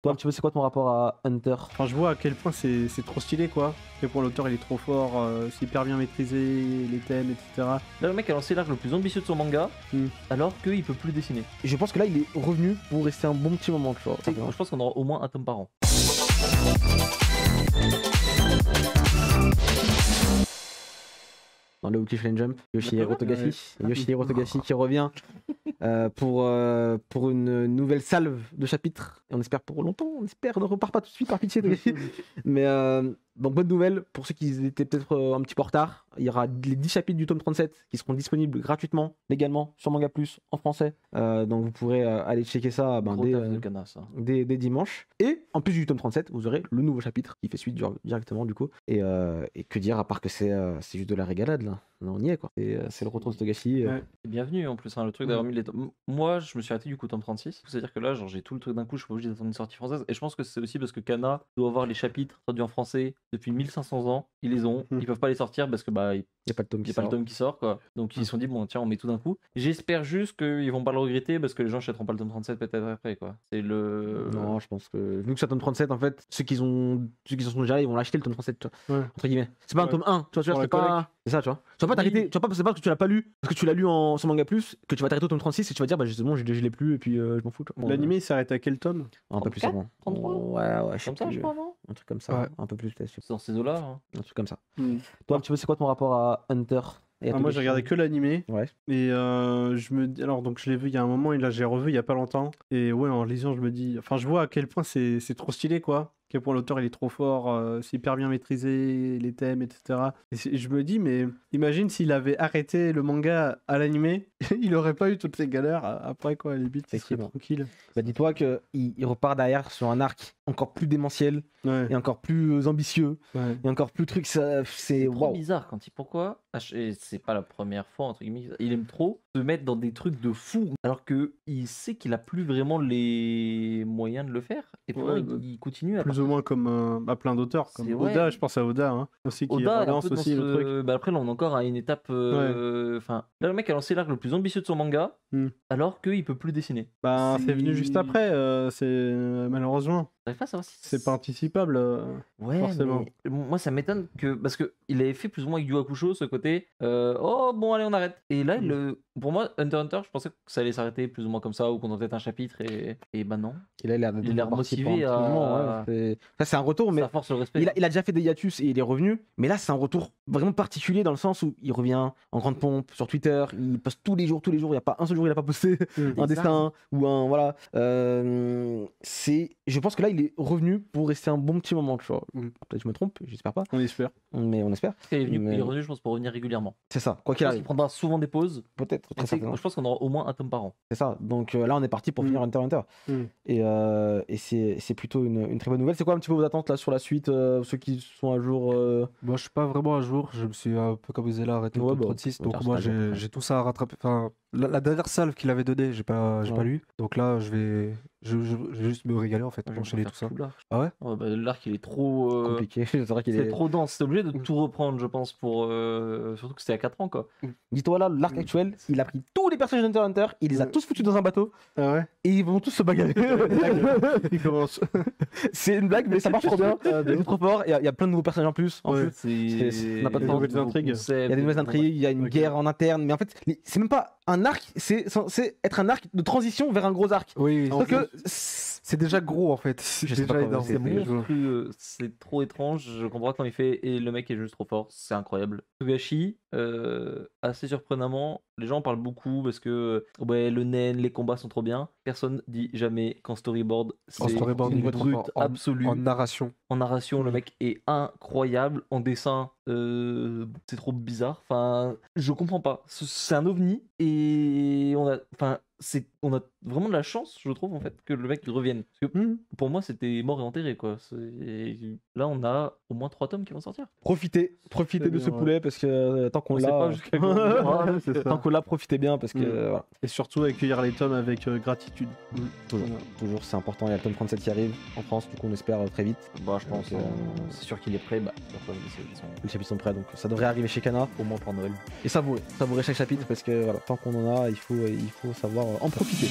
Toi, un petit peu, c'est quoi ton rapport à Hunter? Enfin, je vois à quel point c'est trop stylé, quoi. Et pour l'auteur, il est trop fort, c'est hyper bien maîtrisé, les thèmes, etc. Là, le mec a lancé l'arc le plus ambitieux de son manga, alors qu'il peut plus dessiner. Et je pense que là, il est revenu pour rester un bon petit moment, tu vois. Je pense qu'on aura au moins un tome par an. Dans le Weekly Shonen Jump, Yoshihiro Togashi. Yoshihiro Togashi qui revient pour une nouvelle salve de chapitres. Et on espère pour longtemps, on espère, ne repart pas tout de suite par pitié Togashi. Mais donc bonne nouvelle, pour ceux qui étaient peut-être un petit peu en retard, il y aura les 10 chapitres du tome 37 qui seront disponibles gratuitement, légalement, sur Manga Plus, en français. Donc vous pourrez aller checker ça dès dimanche. Et en plus du tome 37, vous aurez le nouveau chapitre qui fait suite directement du coup. Et que dire à part que c'est juste de la régalade là. On y est quoi. C'est le retour de Togashi. Ouais. Bienvenue en plus, hein, le truc d'avoir mis les tomes. Moi, je me suis arrêté du coup tome 36. C'est-à-dire que là, genre, j'ai tout le truc d'un coup, je suis pas obligé d'attendre une sortie française. Et je pense que c'est aussi parce que Kana doit avoir les chapitres traduits en français depuis 1500 ans. Ils les ont. Ils peuvent pas les sortir parce que il n'y a pas le tome qui sort quoi. Donc ils se sont dit bon tiens on met tout d'un coup. J'espère juste qu'ils vont pas le regretter parce que les gens achèteront pas le tome 37 peut-être après quoi. C'est le. Non, je pense que vu que c'est un tome 37 en fait, ceux qui en sont déjà là, ils vont l'acheter le tome 37 tu vois. Entre guillemets. C'est pas un tome 1, tu vois, c'est pas. C'est ça tu vois. Tu vas pas t'arrêter, c'est pas parce que tu l'as pas lu, parce que tu l'as lu sur Manga Plus, que tu vas t'arrêter au tome 36 et tu vas dire bah justement je l'ai plus et puis je m'en fous. L'animé il s'arrête à quel tome? Un peu plus avant. 33 Ouais, je sais plus. Un truc comme ça, un peu plus peut-être. C'est dans ces eaux-là. Hein. Un truc comme ça. Toi un petit peu c'est quoi ton rapport à Hunter? Moi j'ai regardé que l'animé. Ouais. Et je me dis. Alors donc je l'ai vu il y a un moment et là j'ai revu il y a pas longtemps. Et ouais, en lisant, je me dis. Enfin, je vois à quel point c'est trop stylé quoi. À quel point l'auteur il est trop fort, c'est hyper bien maîtrisé, les thèmes, etc. Et je me dis, mais imagine s'il avait arrêté le manga à l'animé, il aurait pas eu toutes ces galères après quoi, les bits, il serait tranquille. Bah dis-toi qu'il repart derrière sur un arc encore plus démentiel et encore plus ambitieux et encore plus truc. C'est trop bizarre quand il. Pourquoi c'est pas la première fois, entre guillemets, il aime trop se mettre dans des trucs de fou alors qu'il sait qu'il a plus vraiment les moyens de le faire. Et pourquoi il continue à. Plus ou moins comme plein d'auteurs, comme Oda, je pense à Oda, hein, aussi qui relance aussi le truc. Bah après là on est encore à une étape. Enfin, là le mec a lancé l'arc le plus ambitieux de son manga, alors qu'il peut plus dessiner. Bah c'est venu juste après, c'est malheureusement. Pas savoir si c'est pas anticipable, forcément. Moi ça m'étonne que parce que il avait fait plus ou moins avec Yu Hakusho ce côté. Oh bon allez on arrête. Et là pour moi Hunter x Hunter je pensais que ça allait s'arrêter plus ou moins comme ça ou qu'on en peut-être un chapitre et bah non. Il a l'air motivé à. Ça c'est un retour mais ça force le respect. Il a déjà fait des hiatus et il est revenu. Mais là c'est un retour vraiment particulier dans le sens où il revient en grande pompe sur Twitter. Il poste tous les jours. Il n'y a pas un seul jour où il a pas posté un dessin ou un voilà. Je pense que là il est revenu pour rester un bon petit moment, tu vois. Peut-être je me trompe, j'espère pas. On espère. Mais on espère. Il est revenu, je pense, pour revenir régulièrement. C'est ça, quoi qu'il arrive. Il prendra souvent des pauses. Peut-être, très certainement. Je pense qu'on aura au moins un tome par an. C'est ça, donc là on est parti pour finir Hunter x Hunter. Et c'est plutôt une très bonne nouvelle. C'est quoi un petit peu vos attentes là sur la suite, ceux qui sont à jour Moi je suis pas vraiment à jour, je me suis un peu comme vous là arrêté le tome 36, donc moi j'ai tout ça à rattraper. Enfin, la dernière salve qu'il avait donnée, j'ai pas lu. Donc là je vais juste me régaler en fait, enchaîner tout ça. Ah ouais, l'arc il est trop compliqué, c'est trop dense, c'est obligé de tout reprendre je pense pour surtout que c'était à 4 ans quoi. Dis-toi là, l'arc actuel, il a pris tous les personnages d'Hunter x Hunter, il les a tous foutus dans un bateau. Ah ouais. Et ils vont tous se bagarrer. Il commence. C'est une blague mais ça marche trop bien, c'est trop fort, il y a plein de nouveaux personnages en plus. On n'a pas de temps. Il y a des nouvelles intrigues, il y a une guerre en interne, mais en fait c'est même pas un arc, c'est censé être un arc de transition vers un gros arc. Oui. Donc c'est déjà gros en fait. C'est trop étrange. Je comprends quand il fait et le mec est juste trop fort. C'est incroyable. Togashi, assez surprenamment, les gens en parlent beaucoup parce que le nen, les combats sont trop bien. Personne dit jamais qu'en storyboard, c'est une brute absolue. En narration. En narration, le mec est incroyable. En dessin, c'est trop bizarre. Enfin, je comprends pas. C'est un ovni et on a vraiment de la chance, je trouve, en fait, que le mec revienne. Parce que pour moi, c'était mort et enterré, quoi. Là, on a au moins 3 tomes qui vont sortir. Profitez de ce poulet parce que tant qu'on l'a, tant qu'on l'a, profitez bien parce que voilà. Et surtout accueillir les tomes avec gratitude. Toujours, c'est important. Il y a le tome 37 qui arrive en France, du coup on espère très vite. Je pense, c'est sûr qu'il est prêt. Les chapitres sont prêts, donc ça devrait arriver chez Kana. Au moins pour Noël. Et savourer chaque chapitre parce que voilà, tant qu'on en a, il faut savoir en profiter.